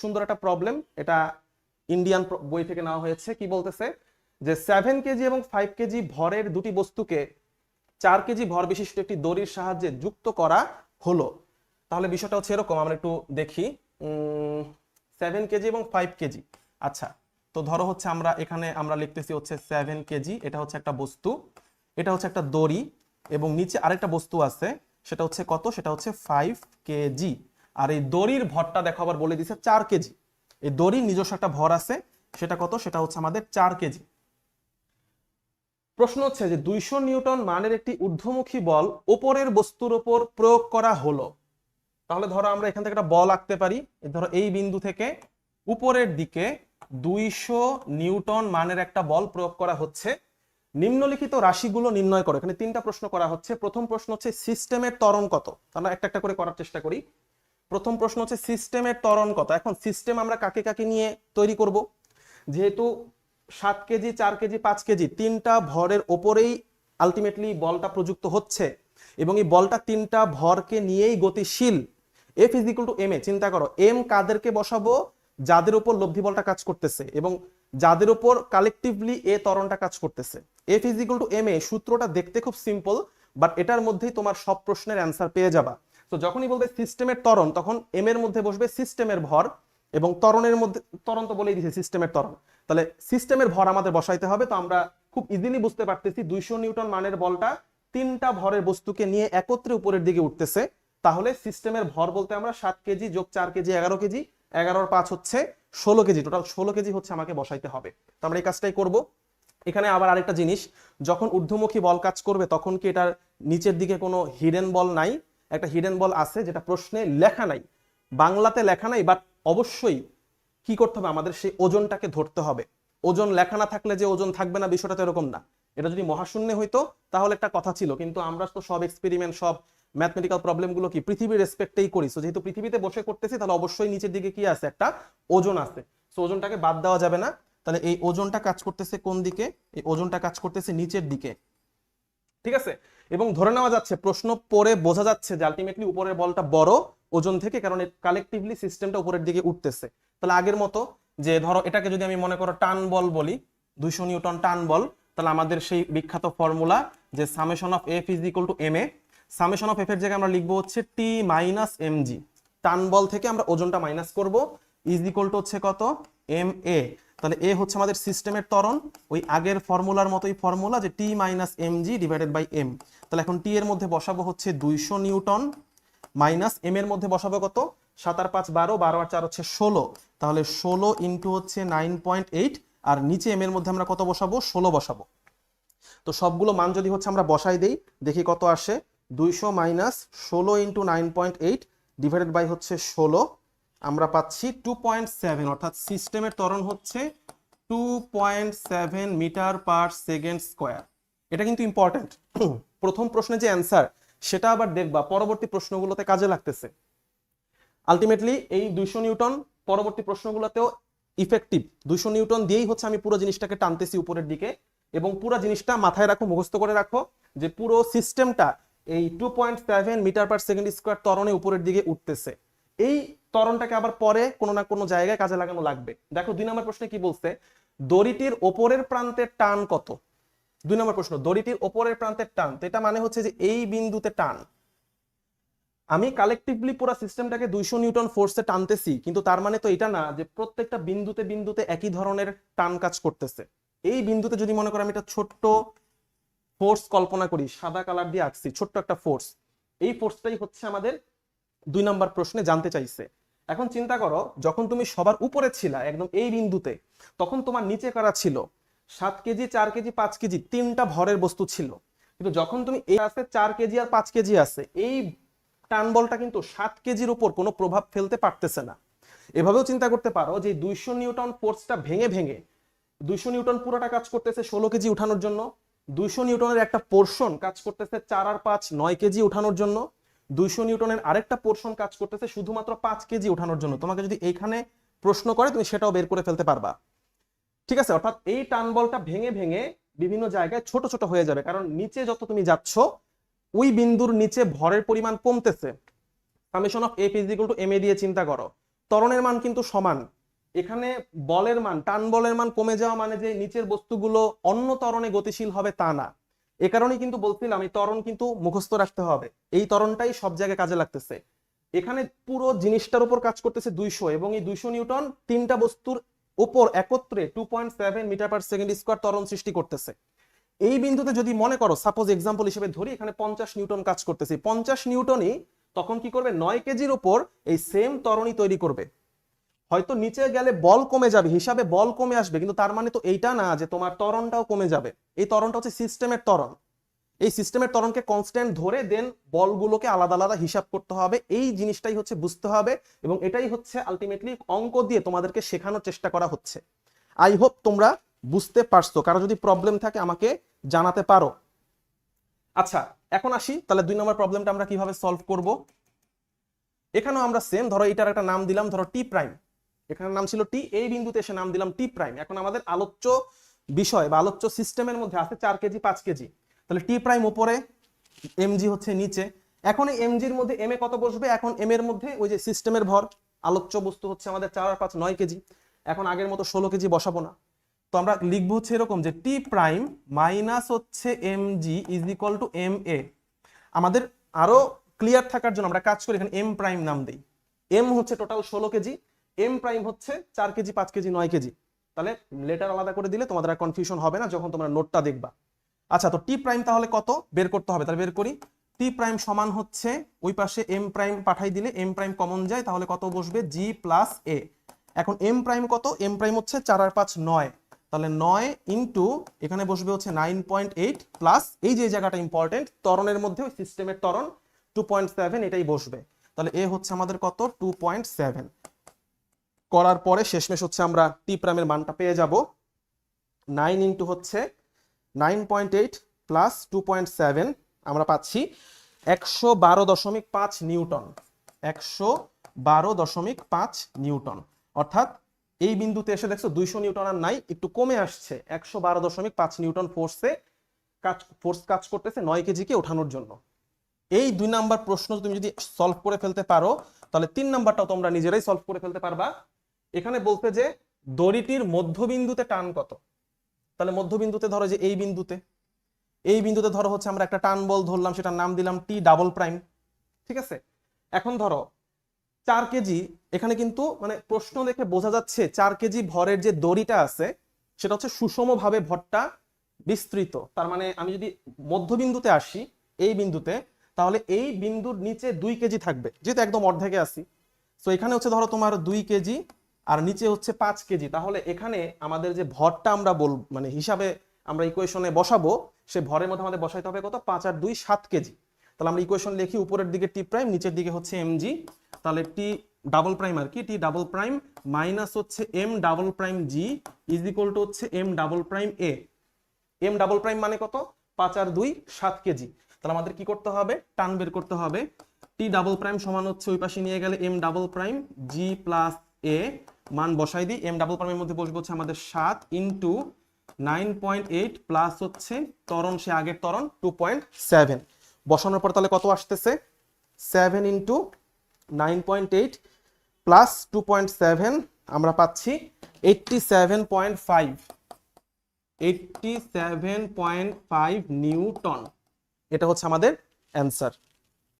সুন্দর একটা প্রবলেম, এটা ইন্ডিয়ান বই থেকে নেওয়া হয়েছে। কি বলতেছে যে 7 কেজি এবং 5 কেজি ভরের দুটি বস্তুকে 4 কেজি ভর বিশিষ্ট একটি দড়ির সাহায্যে যুক্ত করা হলো। তাহলে বিষয়টা হচ্ছে এরকম, আমরা একটু দেখি। 7 কেজি এবং 5 কেজি। আচ্ছা, তো ধরো হচ্ছে আমরা লিখতেছি হচ্ছে 7 কেজি, এটা হচ্ছে একটা বস্তু, এটা হচ্ছে একটা দড়ি, এবং নিচে আরেকটা বস্তু আছে, সেটা হচ্ছে কত, সেটা হচ্ছে 5 কেজি। আর এই দড়ির ভরটা দেখো আবার বলে দিছে 4 কেজি। এই দড়ির নিজস্ব একটা ভর আছে, সেটা কত, সেটা হচ্ছে আমাদের 4 কেজি। প্রশ্ন হচ্ছে যে 200 নিউটন মানের একটি ঊর্ধ্বমুখী বল উপরের বস্তুর উপর প্রয়োগ করা হলো। তাহলে ধরো আমরা এখান থেকে একটা বল আঁকতে পারি। ধরো এই বিন্দু থেকে উপরের দিকে 200 নিউটন মানের একটা বল প্রয়োগ করা হচ্ছে। নিম্নলিখিত রাশিগুলো নির্ণয় করো। এখানে 3টা প্রশ্ন করা হচ্ছে। প্রথম প্রশ্ন হচ্ছে সিস্টেমের ত্বরণ কত। আমরা একটা একটা করে করার চেষ্টা করি। প্রথম প্রশ্ন হচ্ছে সিস্টেমের ত্বরণ কত। এখন সিস্টেম আমরা কাকে কাকে নিয়ে তৈরি করব? যেহেতু 7 কেজি, 4 কেজি, 5 কেজি 3টা ভরের ওপরেই আলটিমেটলি বলটা প্রযুক্ত হচ্ছে, এবং এই বলটা 3টা ভরকে নিয়েই গতিশীল। F is equal to M A. চিন্তা করো, এম কাদেরকে বসাবো? যাদের উপর লব্ধি বলটা কাজ করতেছে এবং যাদের উপর কালেকটিভলি এ ত্বরণটা কাজ করতেছে। F is equal to M A সূত্রটা দেখতে খুব সিম্পল, বাট এটার মধ্যেই তোমার সব প্রশ্নের অ্যান্সার পেয়ে যাবা। তো যখনই বলবে সিস্টেমের ত্বরণ, তখন এম এর মধ্যে বসবে সিস্টেমের ভর, এবং ত্বরণের মধ্যে, ত্বরণ তো বলেই দিয়েছে সিস্টেমের ত্বরণ, তাহলে সিস্টেমের ভর আমাদের বসাইতে হবে। তো আমরা খুব ইজিলি বুঝতে পারতেছি 200 নিউটন মানের বলটা 3টা ভরের বস্তুকে নিয়ে একত্রে উপরের দিকে উঠতেছে। তাহলে সিস্টেমের ভর বলতে আমরা 7 কেজি যোগ 4 কেজি 11 কেজি, 11 আর 5 হচ্ছে 16 কেজি, টোটাল 16 কেজি হচ্ছে আমাকে বসাইতে হবে। তো আমরা এই কাজটাই করব। এখানে আবার আরেকটা জিনিস, যখন ঊর্ধ্বমুখী বল কাজ করবে তখন কি এটার নিচের দিকে কোনো হিডেন বল নাই? একটা হিডেন বল আছে, যেটা প্রশ্নে লেখা নাই, বাংলাতে লেখা নাই, বাট অবশ্যই কি করতে হবে, আমাদের সেই ওজনটাকে ধরতে হবে। ওজন লেখা না থাকলে যে ওজন থাকবে না, বিষয়টা তো এরকম না। এটা যদি মহাশূন্যে হইতো তাহলে একটা কথা ছিল, কিন্তু আমরা তো সব এক্সপেরিমেন্ট, সব ম্যাথমেটিক্যাল প্রবলেমগুলো কি পৃথিবীর রেসপেক্টেই করি। সো যেহেতু পৃথিবীতে বসে করতেছি, তাহলে অবশ্যই নিচের দিকে কি আছে, একটা ওজন আছে। সো ওজনটাকে বাদ দেওয়া যাবে না। তাহলে এই ওজনটা কাজ করতেছে কোন দিকে? এই ওজনটা কাজ করতেছে নিচের দিকে, ঠিক আছে। এবং ধরে নেওয়া যাচ্ছে, প্রশ্ন পড়ে বোঝা যাচ্ছে যে আলটিমেটলি উপরের বলটা বড় ওজন থেকে, কারণ কালেকটিভলি সিস্টেমটা উপরের দিকে উঠতেছে। তাহলে আগের মতো, যে ধরো এটাকে যদি আমি মনে করো টান বল বলি, 200 নিউটন টান বল, তাহলে আমাদের সেই বিখ্যাত ফর্মুলা যে summation of F is equal to M A. Summation of F এর জায়গায় আমরা লিখবো হচ্ছে টি মাইনাস এম জি। টান বল থেকে আমরা ওজনটা মাইনাস করব, ইজ ইকুয়াল টু হচ্ছে কত, এম এ। তাহলে এ হচ্ছে আমাদের সিস্টেমের ত্বরণ, ওই আগের ফর্মুলার মতোই ফর্মুলা, যে T minus M G divided by M. তাহলে এখন টি এর মধ্যে বসাবো হচ্ছে 200 নিউটন, মাইনাস এম এর মধ্যে বসাবো কত, 7 আর 5 12, 12 আর 4 হচ্ছে 16। তাহলে 16 ইন্টু হচ্ছে 9.8, আর নিচে এম এর মধ্যে আমরা কত বসাবো, 16 বসাবো। তো সবগুলো মান যদি হচ্ছে আমরা বসাই দেই, দেখি কত আসে। 200 মাইনাস 16 ইন্টু 9.8 ডিভাইডেড বাই হচ্ছে 16, আমরা পাচ্ছি 2.7, অর্থাৎ সিস্টেমের ত্বরণ হচ্ছে 2.7 মিটার পার সেকেন্ড স্কোয়ার। এটা কিন্তু ইম্পর্টেন্ট। প্রথম প্রশ্নে যে অ্যান্সার, সেটা আবার দেখবা পরবর্তী প্রশ্নগুলোতে কাজে লাগতেছে। আলটিমেটলি এই 200 নিউটন পরবর্তী প্রশ্নগুলোতেও ইফেক্টিভ। 200 নিউটন দিয়েই হচ্ছে আমি পুরো জিনিসটাকে টানতেছি উপরের দিকে, এবং পুরো জিনিসটা মাথায় রাখো, মুখস্থ করে রাখো, যে পুরো সিস্টেমটা এই 2.7 মিটার পার সেকেন্ড স্কোয়ার ত্বরণে উপরের দিকে উঠতেছে। এই ত্বরণটাকে আবার পরে কোনো না কোনো জায়গায় কাজে লাগানো লাগবে। দেখো 2 নম্বর প্রশ্নে কি বলছে, দড়িটির ওপরের প্রান্তের টান কত। 2 নম্বর প্রশ্ন, দড়িটির ওপরের প্রান্তের টান, তো এটা মানে হচ্ছে যে এই বিন্দুতে টান। আমি কালেকটিভলি পুরো সিস্টেমটাকে 200 নিউটন ফোর্সে টানতেছি, কিন্তু তার মানে তো এটা না যে প্রত্যেকটা বিন্দুতে বিন্দুতে একই ধরনের টান কাজ করতেছে। এই বিন্দুতে যদি মনে করো আমি একটা ছোট্ট ফোর্স কল্পনা করি, সাদা কালার দিয়ে আঁকছি ছোট্ট একটা ফোর্স, এই ফোর্সটাই হচ্ছে আমাদের 2 নম্বর প্রশ্নে জানতে চাইছে। এখন চিন্তা করো, যখন তুমি সবার উপরে ছিলা একদম এই বিন্দুতে, তখন তোমার নিচে করা ছিল 7 কেজি, 4 কেজি, 5 কেজি 3টা ভরের বস্তু ছিল, কিন্তু যখন তুমি এই আছে 4 কেজি আর 5 কেজি আছে, এই টান বলটা কিন্তু 7 কেজির উপর কোনো প্রভাব ফেলতে পারতেছে না। এভাবেও চিন্তা করতে পারো যে 200 নিউটন ফোর্সটা ভেঙে ভেঙে 200 নিউটন পুরোটা কাজ করতেছে 16 কেজি উঠানোর জন্য, 200 নিউটনের একটা পোর্শন কাজ করতেছে 4 আর 5 9 কেজি উঠানোর জন্য, 200 নিউটনের আরেকটা পোর্শন কাজ করতেছে শুধুমাত্র 5 কেজি উঠানোর জন্য। তোমাকে যদি এইখানে প্রশ্ন করে, তুমি সেটাও বের করে ফেলতে পারবা, ঠিক আছে। অর্থাৎ এই টান বলটা ভেঙে ভেঙে বিভিন্ন জায়গায় ছোট ছোট হয়ে যাবে, কারণ নিচে যত তুমি যাচ্ছ ওই বিন্দুর নিচে ভরের পরিমাণ কমতেছে। Summation of F is equal to M A দিয়ে চিন্তা করো, ত্বরণের মান কিন্তু সমান। এখানে বলের মান, টান বলের মান কমে যাওয়া মানে যে নিচের বস্তুগুলো অন্য ত্বরণে গতিশীল হবে তা না। এ কারণেই কিন্তু বলছিলাম এই ত্বরণ কিন্তু মুখস্থ রাখতে হবে, এই ত্বরণটাই সব জায়গায় কাজে লাগতেছে। এখানে পুরো জিনিসটার উপর কাজ করতেছে 200, এবং এই 200 নিউটন তিনটা বস্তুর উপর একত্রে 2.7 মিটার পার সেকেন্ড স্কয়ার ত্বরণ সৃষ্টি করতেছে। এই বিন্দুতে যদি মনে করো, সাপোজ এক্সাম্পল হিসেবে ধরি, এখানে 50 নিউটন কাজ করতেছে, 50 নিউটনই তখন কি করবে, 9 কেজির উপর এই সেম ত্বরণই তৈরি করবে। হয়তো নিচে গেলে বল কমে যাবে, হিসাবে বল কমে আসবে, কিন্তু তার মানে তো এইটা না যে তোমার ত্বরণটাও কমে যাবে। এই ত্বরণটা হচ্ছে সিস্টেমের ত্বরণ, এই সিস্টেমের ত্বরণকে কনস্ট্যান্ট ধরে দেন বলগুলোকে আলাদা আলাদা হিসাব করতে হবে, এই জিনিসটাই হচ্ছে বুঝতে হবে, এবং এটাই হচ্ছে আলটিমেটলি অঙ্ক দিয়ে তোমাদেরকে শেখানোর চেষ্টা করা হচ্ছে। আই হোপ তোমরা বুঝতে পারছো, কারো যদি প্রবলেম থাকে আমাকে জানাতে পারো। আচ্ছা, এখন আসি তাহলে 2 নম্বর প্রবলেমটা আমরা কিভাবে সলভ করব। এখানেও আমরা সেম, ধরো এটার একটা নাম দিলাম, ধরো টি প্রাইম, এখানে নাম ছিল টি, এই বিন্দুতে এসে নাম দিলাম টি প্রাইম। এখন আমাদের আলোচ্য বিষয় বা আলোচ্য সিস্টেমের মধ্যে আছে 4 কেজি 5 কেজি, তাহলে টি প্রাইম উপরে, এমজি হচ্ছে নিচে। এখন এই এমজির মধ্যে এম এ কত বসবে, এখন এম এর মধ্যে ওই যে সিস্টেমের ভর, আলোচ্য বস্তু হচ্ছে আমাদের 4 আর 5 9 কেজি, এখন আগের মতো 16 কেজি বসাবো না। তো আমরা লিখবো হচ্ছে এরকম যে টি প্রাইম মাইনাস হচ্ছে M G is equal to M A. আমাদের আরো ক্লিয়ার থাকার জন্য আমরা কাজ করি, এখানে এম প্রাইম নাম দিই। এম হচ্ছে টোটাল 16 কেজি, এম প্রাইম হচ্ছে 4 কেজি 5 কেজি 9 কেজি। তাহলে লেটার আলাদা করে দিলে তোমাদের আর কনফিউশন হবে না যখন তোমরা নোটটা দেখবা। আচ্ছা, তো টি প্রাইম তাহলে কত বের করতে হবে, তাহলে বের করি। টি প্রাইম সমান হচ্ছে ওই পাশে এম প্রাইম পাঠাই দিলে এম প্রাইম কমন যায়, তাহলে কত বসবে, জি প্লাস এ। এখন এম প্রাইম কত, এম প্রাইম হচ্ছে 4 আর 5 9, তাহলে 9 ইন্টু এখানে বসবে হচ্ছে 9.8 প্লাস এই যে জায়গাটা ইম্পর্টেন্ট, ত্বরণের মধ্যে ওই সিস্টেমের ত্বরণ 2.7 এটাই বসবে। তাহলে এ হচ্ছে আমাদের কত, 2.7 করার পরে শেষমেশ হচ্ছে আমরা টি প্রাইমের মানটা পেয়ে যাব। 9 ইন্টু হচ্ছে 9.8 প্লাস 2.7 আমরা পাচ্ছি 112.5 নিউটন, 112.5 নিউটন। অর্থাৎ এই বিন্দুতে এসে দেখছো 200 নিউটন আর নাই, একটু কমে আসছে, 112.5 নিউটন ফোর্স কাজ করতেছে 9 কেজিকে ওঠানোর জন্য। এই 2 নাম্বার প্রশ্ন তুমি যদি সলভ করে ফেলতে পারো, তাহলে 3 নাম্বারটাও তোমরা নিজেরাই সলভ করে ফেলতে পারবা। এখানে বলতে যে দড়িটির মধ্যবিন্দুতে টান কত, তাহলে মধ্যবিন্দুতে ধরো যে এই বিন্দুতে ধরো হচ্ছে আমরা একটা টান বল ধরলাম, সেটার নাম দিলাম টি ডাবল প্রাইম, ঠিক আছে। এখন ধরো 4 কেজি, এখানে কিন্তু মানে প্রশ্ন দেখে বোঝা যাচ্ছে 4 কেজি ভরের যে দড়িটা আছে সেটা হচ্ছে সুষমভাবে ভরটা বিস্তৃত। তার মানে আমি যদি মধ্যবিন্দুতে আসি, এই বিন্দুতে, তাহলে এই বিন্দুর নিচে 2 কেজি থাকবে, যেহেতু একদম অর্ধেকে আসি। তো এখানে হচ্ছে ধরো তোমার 2 কেজি আর নিচে হচ্ছে 5 কেজি, তাহলে এখানে আমাদের যে ভরটা আমরা মানে হিসাবে আমরা ইকুয়েশনে বসাবো, সে ভরের মধ্যে আমাদের বসাইতে হবে কত, 5 আর 2 7 কেজি। তাহলে আমরা ইকুয়েশন লিখি, উপরের দিকে টি প্রাইম, নিচের দিকে হচ্ছে এমজি, তাহলে টি ডাবল প্রাইম আর কি, টি ডাবল প্রাইম মাইনাস হচ্ছে M double prime G is equal to হচ্ছে M double prime A. M double prime মানে কত, 5 আর 2 7 কেজি। তাহলে আমাদের কি করতে হবে, টান বের করতে হবে। টি ডাবল প্রাইম সমান হচ্ছে ওই পাশে নিয়ে গেলে M double prime G plus A, মান বসাই দিই। এম ডাবল প্রাইমের মধ্যে বসবে হচ্ছে আমাদের 7 ইন্টু 9.8 প্লাস হচ্ছে ত্বরণ, সে আগের ত্বরণ 2.7 বসানোর পর তাহলে কত আসতেছে, 7 ইন্টু 9.8 প্লাস 2.7 আমরা পাচ্ছি 87.5 নিউটন। এটা হচ্ছে আমাদের অ্যান্সার।